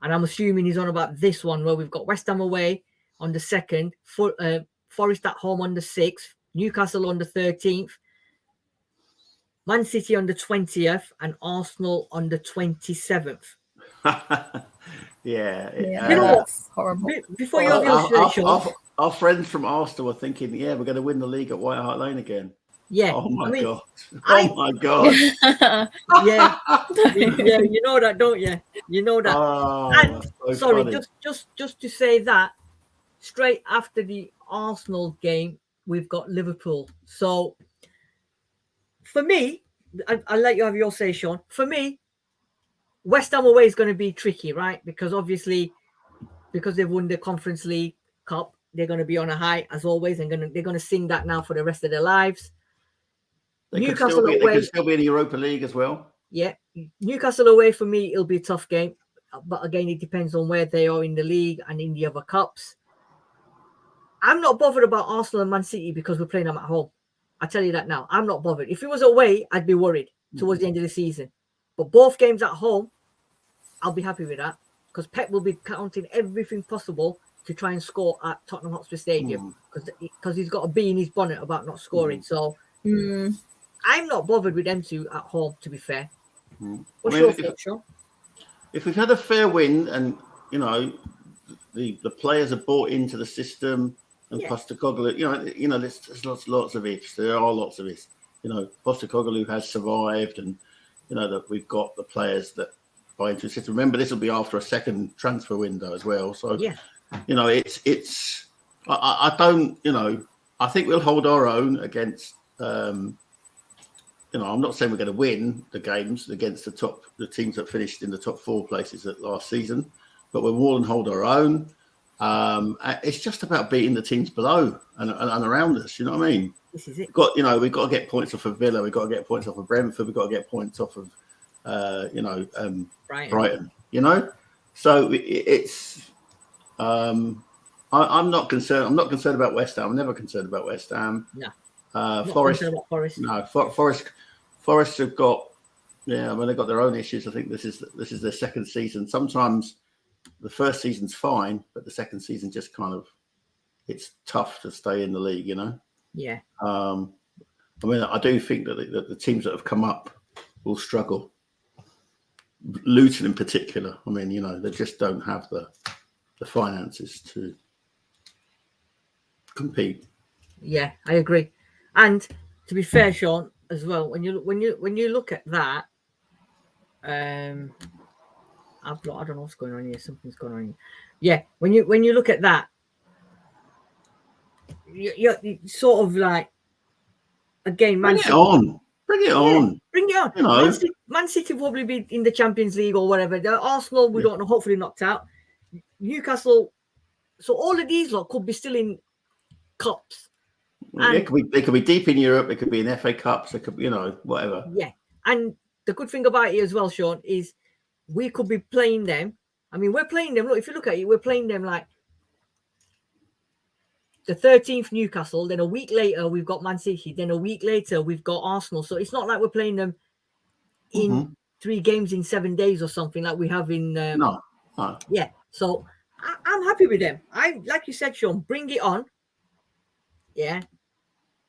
And I'm assuming he's on about this one where we've got West Ham away on the 2nd, Forest at home on the 6th, Newcastle on the 13th, Man City on the 20th, and Arsenal on the 27th. Yeah. You know what? Horrible. Before you have your show, our friends from Arsenal were thinking, yeah, we're going to win the league at White Hart Lane again. Yeah. Oh my God. Oh my God. Yeah. Yeah. You know that, don't you? You know that. Oh, and so sorry, funny. just to say that, straight after the Arsenal game, we've got Liverpool. So for me, I'll let you have your say, Sean. For me, West Ham away is going to be tricky, right? Because obviously, because they've won the Conference League Cup, they're going to be on a high as always, and they're going to sing that now for the rest of their lives. They Newcastle could away, still be in the Europa League as well. Yeah, Newcastle away for me, it'll be a tough game, but again, it depends on where they are in the league and in the other cups. I'm not bothered about Arsenal and Man City because we're playing them at home. I tell you that now. I'm not bothered. If it was away, I'd be worried towards the end of the season. But both games at home, I'll be happy with that because Pep will be counting everything possible to try and score at Tottenham Hotspur Stadium because he's got a bee in his bonnet about not scoring. So I'm not bothered with them two at home, to be fair. What's your thought, Sean? If we've had a fair win and, you know, the players are bought into the system and Postecoglou, you know, there's lots of ifs. There are lots of ifs. You know, Postecoglou has survived and, you know, that we've got the players that buy into the system. Remember, this will be after a second transfer window as well. So, you know, I don't, you know, I think we'll hold our own against, you know, I'm not saying we're going to win the games against the teams that finished in the top 4 places at last season, but we'll more than hold our own. It's just about beating the teams below and around us. You know what I mean? This is it. We've got to get points off of Villa. We've got to get points off of Brentford. We've got to get points off of, Brighton. You know, so it's. I'm not concerned. I'm not concerned about West Ham. I'm never concerned about West Ham. No. Forest. No, Forest have got. Yeah, I mean they've got their own issues. I think this is their second season. Sometimes the first season's fine, but the second season just kind of it's tough to stay in the league. You know. Yeah. I mean, I do think that the teams that have come up will struggle. Luton in particular. I mean, you know, they just don't have the finances to compete. Yeah, I agree. And to be fair, Sean, as well, when you look at that, I don't know what's going on here. Something's going on here. Yeah, when you look at that, you're sort of like again, Bring it on. You know, Man City will probably be in the Champions League or whatever. Arsenal, we don't know. Hopefully knocked out. Newcastle, So all of these lot could be still in cups. Well, they could be deep in Europe. It could be in FA Cups. It could be, whatever. Yeah. And the good thing about it as well, Sean, is we could be playing them. I mean, we're playing them. Look, if you look at it, we're playing them like the 13th Newcastle. Then a week later, we've got Man City. Then a week later, we've got Arsenal. So it's not like we're playing them in 3 games in 7 days or something like we have in. No. Yeah. So I'm happy with them. Like you said, Sean, bring it on. Yeah.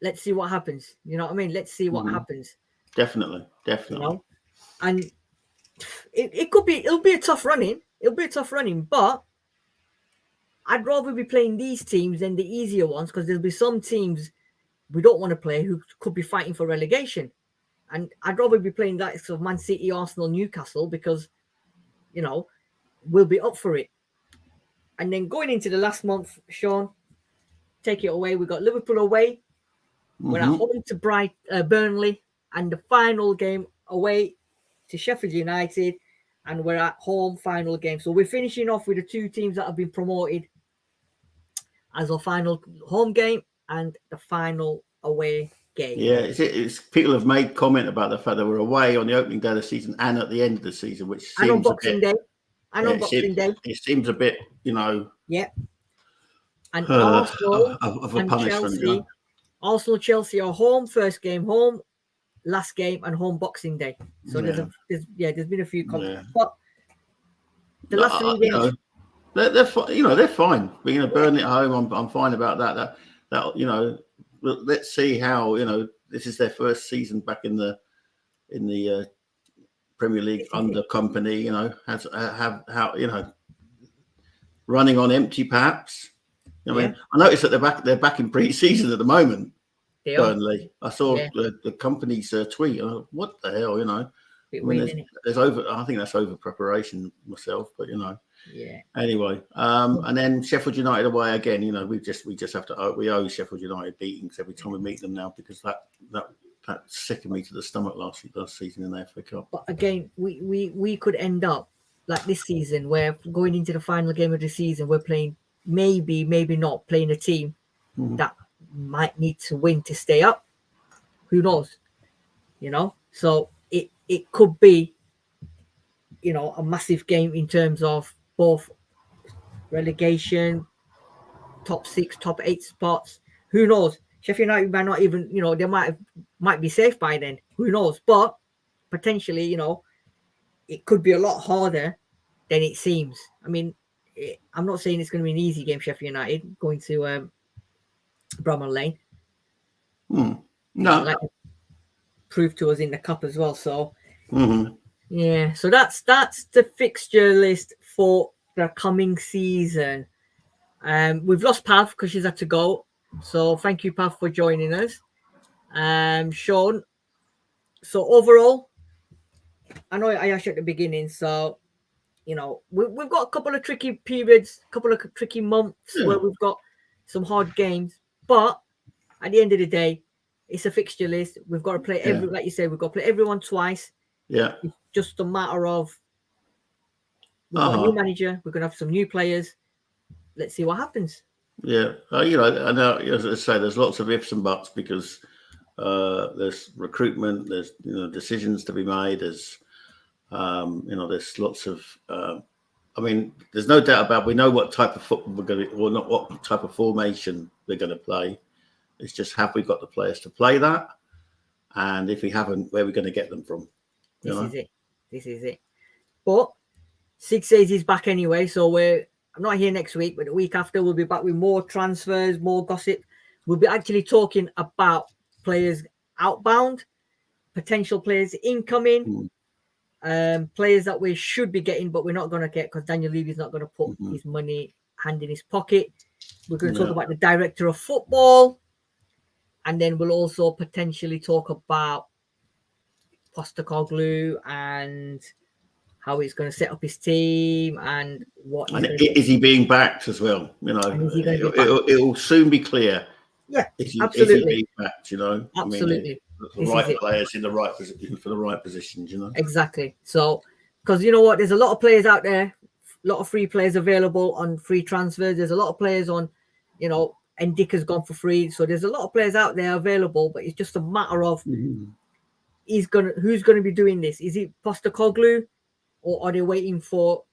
Let's see what happens. You know what I mean? Let's see what happens. Definitely. And it'll be a tough running. It'll be a tough running, but I'd rather be playing these teams than the easier ones, because there'll be some teams we don't want to play who could be fighting for relegation. And I'd rather be playing that sort of Man City, Arsenal, Newcastle, because, we'll be up for it. And then going into the last month, Sean, take it away. We got Liverpool away. We're at home to Burnley, and the final game away to Sheffield United, and we're at home final game. So we're finishing off with the 2 teams that have been promoted as our final home game and the final away game. Yeah, it's people have made comment about the fact that we're away on the opening day of the season and at the end of the season, which seems and on Boxing Day. It seems a bit, Yeah. And Arsenal of a and punishment. Chelsea. Arsenal, Chelsea are home, first game home, last game and home Boxing Day. So there's been a few comments, but the last 3 games, they're fine. But Burnley at home, I'm fine about that. That let's see how this is their first season back in the Premier League under company. Running on empty perhaps. I noticed that they're back in pre-season at the moment. Burnley. I saw the company's tweet. What the hell, I think that's over preparation myself, but Yeah. Anyway, and then Sheffield United away again. We just have to we owe Sheffield United beatings every time we meet them now, because that sickened me to the stomach last season in the FA Cup. But again, we could end up like this season, where going into the final game of the season, we're playing maybe not playing a team that might need to win to stay up. Who knows? So it could be a massive game in terms of both relegation, top 6, top 8 spots. Who knows? Sheffield United might not even, they might be safe by then. Who knows? But potentially, it could be a lot harder than it seems. I mean, I'm not saying it's going to be an easy game, Sheffield United, going to Bramall Lane. No. Like proved to us in the cup as well. So, yeah. So that's the fixture list for the coming season. We've lost Pav because she's had to go. So thank you, Pav, for joining us. Sean. So overall, I know I asked you at the beginning. So, we've got a couple of tricky periods, a couple of tricky months where we've got some hard games. But at the end of the day, it's a fixture list. We've got to play like you said, we've got to play everyone twice. Yeah. It's just a matter of we've got a new manager. We're going to have some new players. Let's see what happens. Yeah. I know, as I say, there's lots of ifs and buts, because there's recruitment, there's decisions to be made, there's there's lots of there's no doubt about, we know what type of football we're going to, or not what type of formation we're going to play. It's just, have we got the players to play that? And if we haven't, where are we going to get them from? This is it. But Sid Says he's back anyway, so I'm not here next week, but the week after we'll be back with more transfers, more gossip. We'll be actually talking about players outbound, potential players incoming, players that we should be getting, but we're not going to get, because Daniel Levy's not going to put his money hand in his pocket. We're going to talk about the director of football, and then we'll also potentially talk about Postecoglou and how he's going to set up his team and what. And is he being backed as well? It'll soon be clear. Yeah, absolutely. Is he being backed? Absolutely. The right players in the right position for the right positions. Exactly. So, because you know what, there's a lot of players out there lot of free players available on free transfers. There's a lot of players on, you know, Ndika's gone for free. So there's a lot of players out there available, but it's just a matter of who's going to be doing this. Is it Postecoglou, or are they waiting for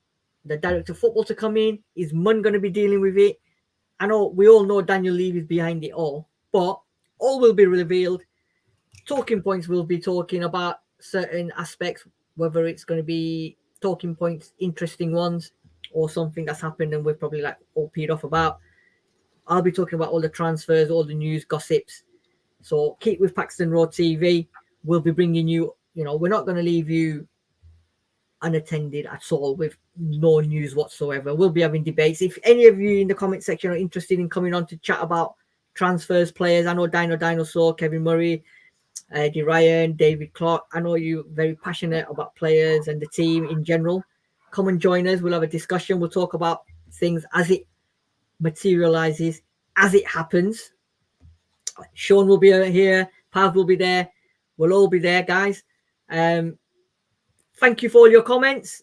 the director of football to come in? Is Munn going to be dealing with it? I know we all know Daniel Levy is behind it all, but all will be revealed. Talking points will be talking about certain aspects, whether it's going to be talking points, interesting ones, or something that's happened and we're probably like all peed off about. I'll be talking about all the transfers, all the news, gossips. So keep with Paxton Road TV. We'll be bringing you, you know, we're not going to leave you unattended at all with no news whatsoever. We'll be having debates. If any of you in the comment section are interested in coming on to chat about transfers, players, I know Dinosaur, Kevin Murray, Eddie Ryan, David Clark, I know you're very passionate about players and the team in general. Come and join us. We'll have a discussion. We'll talk about things as it materializes, as it happens. Sean will be here. Pav will be there. We'll all be there, guys. Thank you for all your comments.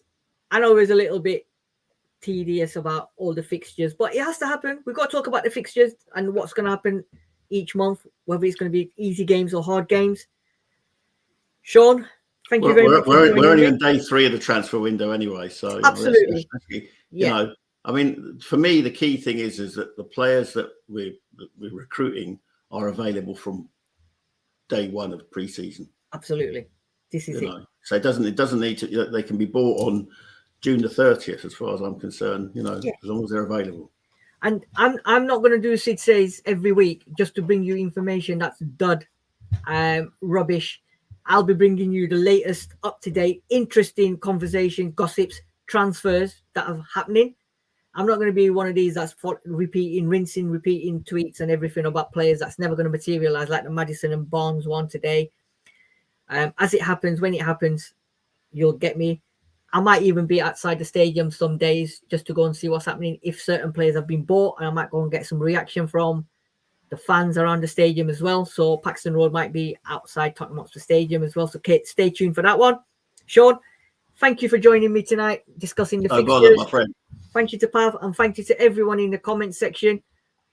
I know it was a little bit tedious about all the fixtures, but it has to happen. We've got to talk about the fixtures and what's going to happen each month, whether it's going to be easy games or hard games. Sean, thank you very much. We're only on day 3 of the transfer window anyway, so absolutely. You know, I mean, for me, the key thing is that the players that we're recruiting are available from day 1 of pre-season. Absolutely, this is it. So it doesn't need to. They can be bought on June the 30th, as far as I'm concerned. You know, as long as they're available. And I'm not going to do Sid Says every week just to bring you information that's dud, rubbish. I'll be bringing you the latest, up-to-date, interesting conversation, gossips, transfers that are happening. I'm not going to be one of these that's repeating tweets and everything about players that's never going to materialize, like the Maddison and Barnes one today. As it happens, when it happens, you'll get me. I might even be outside the stadium some days just to go and see what's happening. If certain players have been bought, and I might go and get some reaction from the fans around the stadium as well. So Paxton Road might be outside Tottenham Hotspur Stadium as well. So Kate, stay tuned for that one. Sean, thank you for joining me tonight discussing the fixtures. Bother, my friend. Thank you to Pav, and thank you to everyone in the comment section.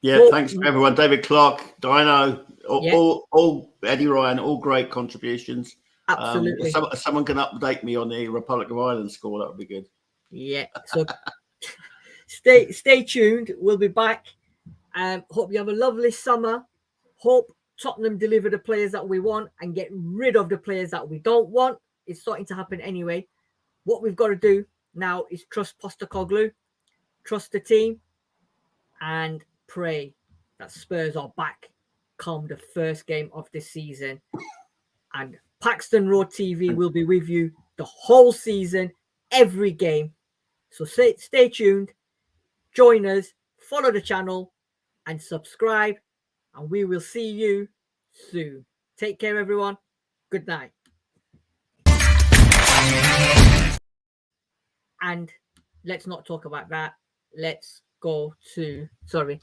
Yeah, thanks to everyone. David Clark, Dino, all Eddie Ryan, all great contributions. Absolutely. If someone can update me on the Republic of Ireland score, that would be good. Yeah. So stay tuned. We'll be back. Hope you have a lovely summer. Hope Tottenham deliver the players that we want and get rid of the players that we don't want. It's starting to happen anyway. What we've got to do now is trust Postecoglou, trust the team, and pray that Spurs are back come the first game of this season. And Paxton Road TV will be with you the whole season, every game. So stay tuned, join us, follow the channel, and subscribe. And we will see you soon. Take care, everyone. Good night. And let's not talk about that. Let's go to, sorry.